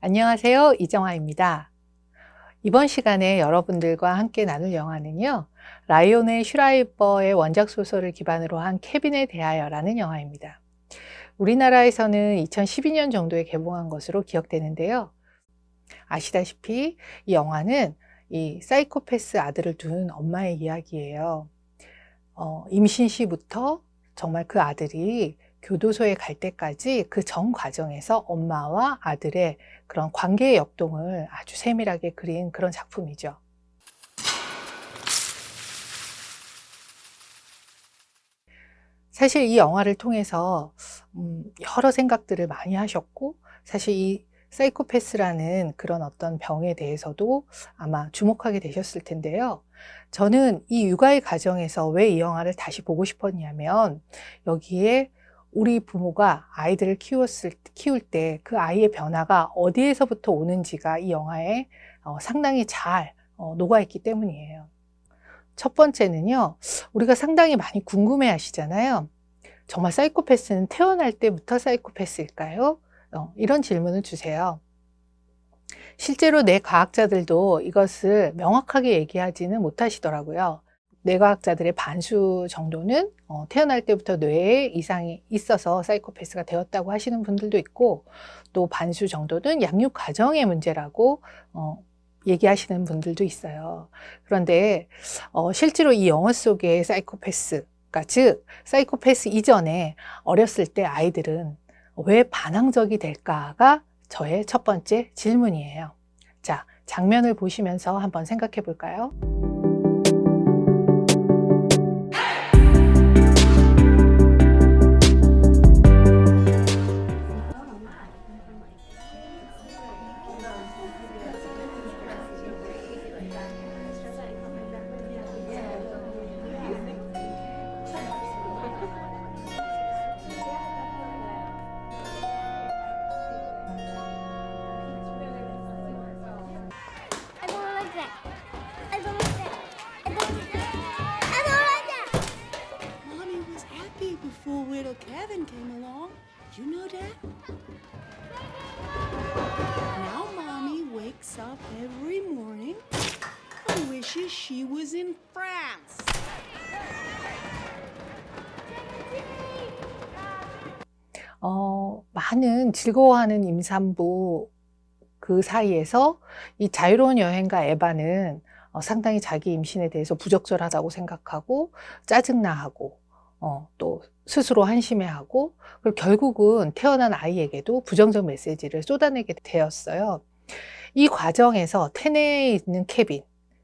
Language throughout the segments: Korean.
안녕하세요. 이정아입니다. 이번 시간에 여러분들과 함께 나눌 영화는요. 라이온의 슈라이버의 원작 소설을 기반으로 한 케빈에 대하여라는 영화입니다. 우리나라에서는 2012년 정도에 개봉한 것으로 기억되는데요. 아시다시피 이 영화는 이 사이코패스 아들을 둔 엄마의 이야기예요. 임신 시부터 정말 그 아들이 교도소에 갈 때까지 그 전 과정에서 엄마와 아들의 그런 관계의 역동을 아주 세밀하게 그린 그런 작품이죠. 사실 이 영화를 통해서 여러 생각들을 많이 하셨고, 사실 이 사이코패스라는 그런 어떤 병에 대해서도 아마 주목하게 되셨을 텐데요. 저는 이 육아의 과정에서 왜 이 영화를 다시 보고 싶었냐면, 여기에 우리 부모가 아이들을 키울 때 그 아이의 변화가 어디에서부터 오는지가 이 영화에 상당히 잘 녹아있기 때문이에요. 첫 번째는요, 우리가 상당히 많이 궁금해 하시잖아요. 정말 사이코패스는 태어날 때부터 사이코패스일까요? 이런 질문을 주세요. 실제로 뇌과학자들도 이것을 명확하게 얘기하지는 못하시더라고요. 뇌과학자들의 반수 정도는 태어날 때부터 뇌에 이상이 있어서 사이코패스가 되었다고 하시는 분들도 있고, 또 반수 정도는 양육 과정의 문제라고 얘기하시는 분들도 있어요. 그런데 실제로 이 영화 속의 사이코패스, 그러니까 즉 사이코패스 이전에 어렸을 때 아이들은 왜 반항적이 될까가 저의 첫 번째 질문이에요. 자, 장면을 보시면서 한번 생각해 볼까요? I don't like that. I don't like that. I don't like that. I don't like that. Mommy was happy before little Kevin came along. You know that? Now Mommy wakes up every morning and wishes she was in France. 많은 즐거워하는 임산부 그 사이에서 이 자유로운 여행가 에바는 상당히 자기 임신에 대해서 부적절하다고 생각하고 짜증나하고 또 스스로 한심해하고, 그리고 결국은 태어난 아이에게도 부정적 메시지를 쏟아내게 되었어요. 이 과정에서 태네에 있는 케빈,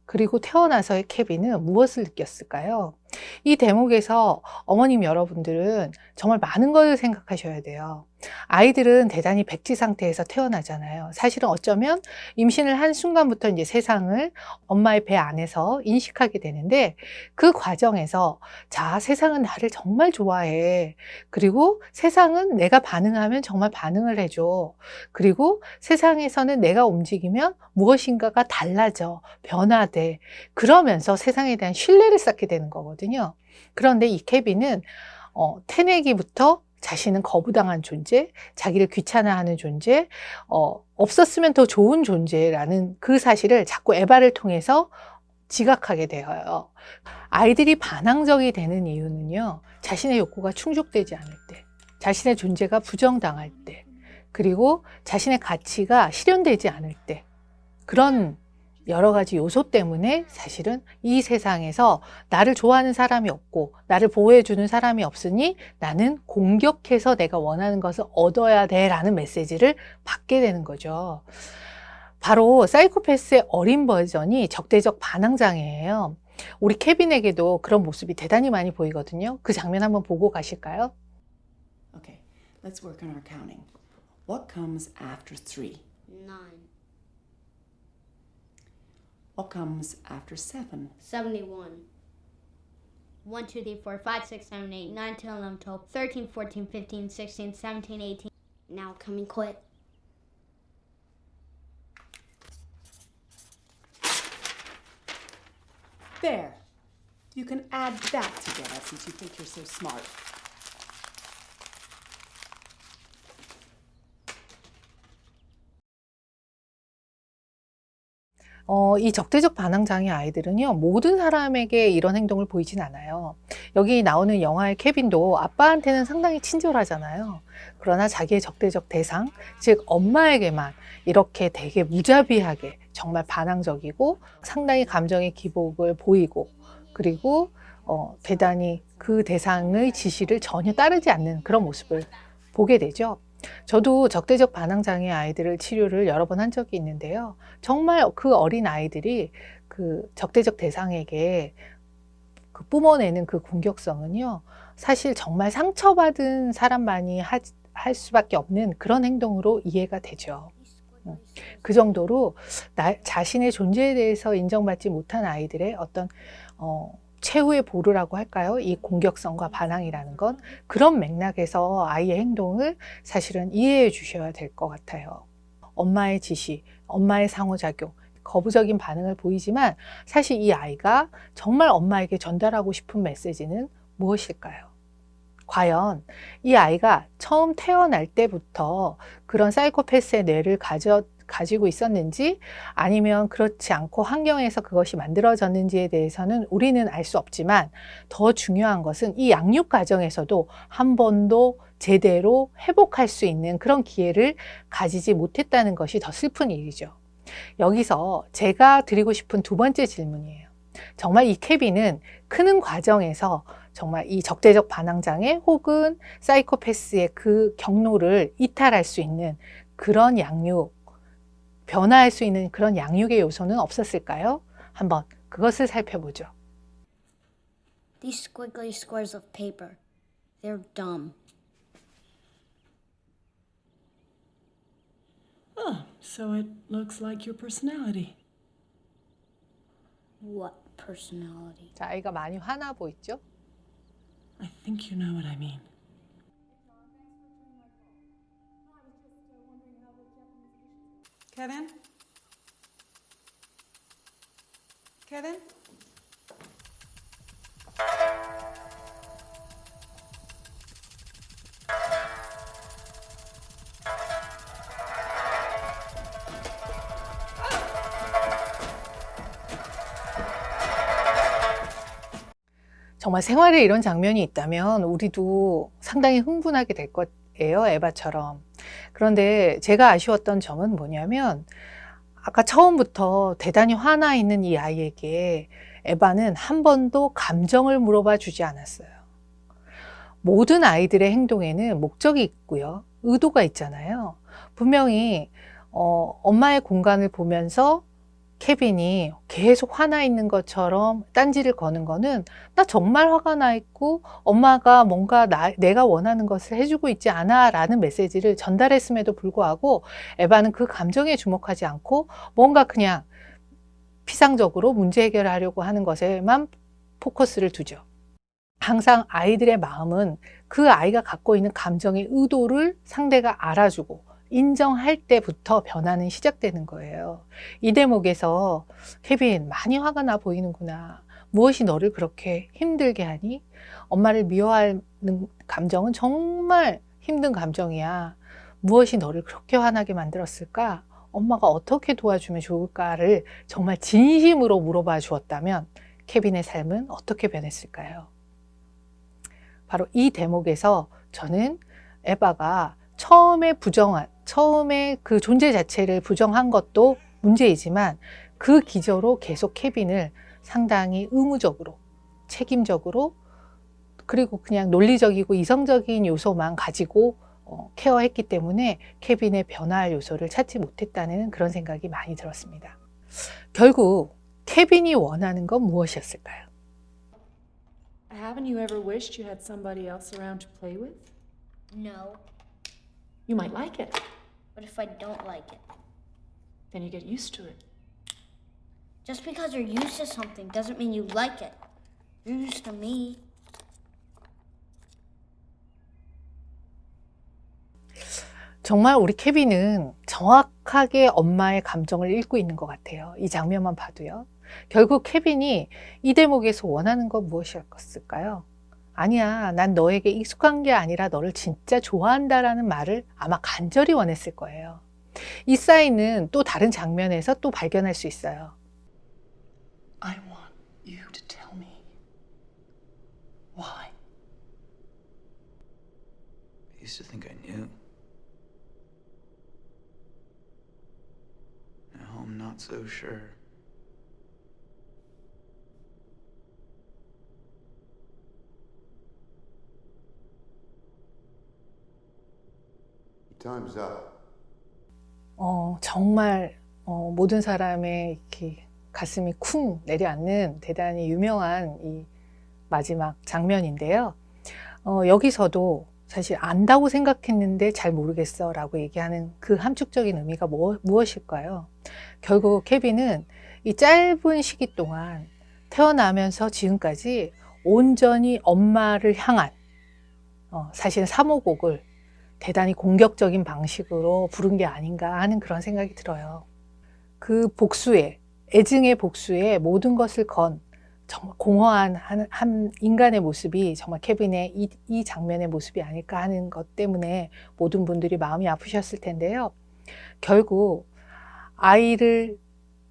그리고 태어나서의 케빈은 무엇을 느꼈을까요? 이 대목에서 어머님 여러분들은 정말 많은 걸 생각하셔야 돼요. 아이들은 대단히 백지 상태에서 태어나잖아요. 사실은 어쩌면 임신을 한 순간부터 이제 세상을 엄마의 배 안에서 인식하게 되는데, 그 과정에서 자, 세상은 나를 정말 좋아해. 그리고 세상은 내가 반응하면 정말 반응을 해줘. 그리고 세상에서는 내가 움직이면 무엇인가가 달라져, 변화돼. 그러면서 세상에 대한 신뢰를 쌓게 되는 거거든요. 그런데 이 케빈은 태내기부터 자신은 거부당한 존재, 자기를 귀찮아하는 존재, 없었으면 더 좋은 존재라는 그 사실을 자꾸 에바를 통해서 지각하게 되어요. 아이들이 반항적이 되는 이유는요, 자신의 욕구가 충족되지 않을 때, 자신의 존재가 부정당할 때, 그리고 자신의 가치가 실현되지 않을 때, 그런 여러 가지 요소 때문에 사실은 이 세상에서 나를 좋아하는 사람이 없고 나를 보호해주는 사람이 없으니 나는 공격해서 내가 원하는 것을 얻어야 돼라는 메시지를 받게 되는 거죠. 바로 사이코패스의 어린 버전이 적대적 반항장애예요. 우리 케빈에게도 그런 모습이 대단히 많이 보이거든요. 그 장면 한번 보고 가실까요? Okay, let's work on our counting. What comes after 3? 9. What comes after 7? 71. 1, 2, 3, 4, 5, 6, 7, 8, 9, 10, 11, 12, 13, 14, 15, 16, 17, 18. Now come and quit. There. You can add that together since you think you're so smart. 이 적대적 반항장애 아이들은요, 모든 사람에게 이런 행동을 보이진 않아요. 여기 나오는 영화의 케빈도 아빠한테는 상당히 친절하잖아요. 그러나 자기의 적대적 대상, 즉 엄마에게만 이렇게 되게 무자비하게 정말 반항적이고 상당히 감정의 기복을 보이고, 그리고 대단히 그 대상의 지시를 전혀 따르지 않는 그런 모습을 보게 되죠. 저도 적대적 반항장애 아이들을 치료를 여러 번 한 적이 있는데요. 정말 그 어린 아이들이 그 적대적 대상에게 그 뿜어내는 그 공격성은요, 사실 정말 상처받은 사람만이 할 수밖에 없는 그런 행동으로 이해가 되죠. 그 정도로 자신의 존재에 대해서 인정받지 못한 아이들의 어떤 최후의 보루라고 할까요? 이 공격성과 반항이라는 건 그런 맥락에서 아이의 행동을 사실은 이해해 주셔야 될 것 같아요. 엄마의 지시, 엄마의 상호작용, 거부적인 반응을 보이지만 사실 이 아이가 정말 엄마에게 전달하고 싶은 메시지는 무엇일까요? 과연 이 아이가 처음 태어날 때부터 그런 사이코패스의 뇌를 가지고 있었는지, 아니면 그렇지 않고 환경에서 그것이 만들어졌는지에 대해서는 우리는 알 수 없지만, 더 중요한 것은 이 양육 과정에서도 한 번도 제대로 회복할 수 있는 그런 기회를 가지지 못했다는 것이 더 슬픈 일이죠. 여기서 제가 드리고 싶은 두 번째 질문이에요. 정말 이 케빈은 크는 과정에서 정말 이 적대적 반항장애 혹은 사이코패스의 그 경로를 이탈할 수 있는 그런 양육, 변화할 수 있는 그런 양육의 요소는 없었을까요? 한번 그것을 살펴보죠. These squiggly squares of paper, they're dumb. Oh, so it looks like your personality. What personality? 자, 아이가 많이 화나 보이죠? I think you know what I mean. Kevin? Kevin? 정말 생활에 이런 장면이 있다면 우리도 상당히 흥분하게 될 거예요, 에바처럼. 그런데 제가 아쉬웠던 점은 뭐냐면, 아까 처음부터 대단히 화나 있는 이 아이에게 에바는 한 번도 감정을 물어봐 주지 않았어요. 모든 아이들의 행동에는 목적이 있고요, 의도가 있잖아요. 분명히 엄마의 공간을 보면서 케빈이 계속 화나 있는 것처럼 딴지를 거는 거는, 나 정말 화가 나 있고 엄마가 뭔가 내가 원하는 것을 해주고 있지 않아 라는 메시지를 전달했음에도 불구하고 에바는 그 감정에 주목하지 않고 뭔가 그냥 피상적으로 문제 해결을 하려고 하는 것에만 포커스를 두죠. 항상 아이들의 마음은 그 아이가 갖고 있는 감정의 의도를 상대가 알아주고 인정할 때부터 변화는 시작되는 거예요. 이 대목에서 케빈, 많이 화가 나 보이는구나. 무엇이 너를 그렇게 힘들게 하니? 엄마를 미워하는 감정은 정말 힘든 감정이야. 무엇이 너를 그렇게 화나게 만들었을까? 엄마가 어떻게 도와주면 좋을까를 정말 진심으로 물어봐 주었다면 케빈의 삶은 어떻게 변했을까요? 바로 이 대목에서 저는 에바가 처음에 그 존재 자체를 부정한 것도 문제이지만, 그 기저로 계속 케빈을 상당히 의무적으로, 책임적으로, 그리고 그냥 논리적이고 이성적인 요소만 가지고 케어했기 때문에 케빈의 변화할 요소를 찾지 못했다는 그런 생각이 많이 들었습니다. 결국 케빈이 원하는 건 무엇이었을까요? Haven't you ever wished you had somebody else around to play with? No. You might like it. What if I don't like it? Then you get used to it. Just because you're used to something doesn't mean you like it. You're used to me. 정말 우리 케빈은 정확하게 엄마의 감정을 읽고 있는 것 같아요. 이 장면만 봐도요. 결국 케빈이 이 대목에서 원하는 건 무엇이었을까요? 아니야, 난 너에게 익숙한 게 아니라 너를 진짜 좋아한다라는 말을 아마 간절히 원했을 거예요. 이 사인은 또 다른 장면에서 또 발견할 수 있어요. I want you to tell me why. I used to think I knew. Now I'm not so sure. Time's up. 정말 모든 사람의 이렇게 가슴이 쿵 내려앉는 대단히 유명한 이 마지막 장면인데요. 여기서도 사실 안다고 생각했는데 잘 모르겠어 라고 얘기하는 그 함축적인 의미가 무엇일까요? 결국 케빈은 이 짧은 시기 동안 태어나면서 지금까지 온전히 엄마를 향한 사실 사모곡을 대단히 공격적인 방식으로 부른 게 아닌가 하는 그런 생각이 들어요. 그 복수에, 애증의 복수에 모든 것을 건 정말 공허한 한 인간의 모습이 정말 케빈의 이 장면의 모습이 아닐까 하는 것 때문에 모든 분들이 마음이 아프셨을 텐데요. 결국 아이를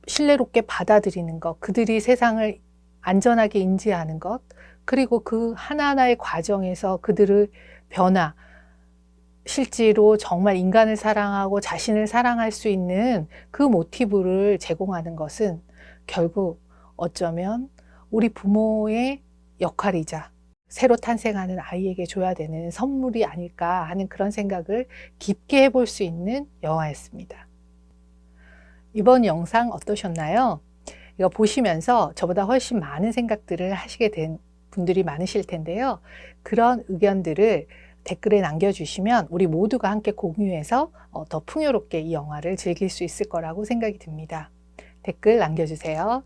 신뢰롭게 받아들이는 것, 그들이 세상을 안전하게 인지하는 것, 그리고 그 하나하나의 과정에서 그들의 변화, 실제로 정말 인간을 사랑하고 자신을 사랑할 수 있는 그 모티브를 제공하는 것은 결국 어쩌면 우리 부모의 역할이자 새로 탄생하는 아이에게 줘야 되는 선물이 아닐까 하는 그런 생각을 깊게 해볼 수 있는 영화였습니다. 이번 영상 어떠셨나요? 이거 보시면서 저보다 훨씬 많은 생각들을 하시게 된 분들이 많으실 텐데요. 그런 의견들을 댓글에 남겨주시면 우리 모두가 함께 공유해서 더 풍요롭게 이 영화를 즐길 수 있을 거라고 생각이 듭니다. 댓글 남겨주세요.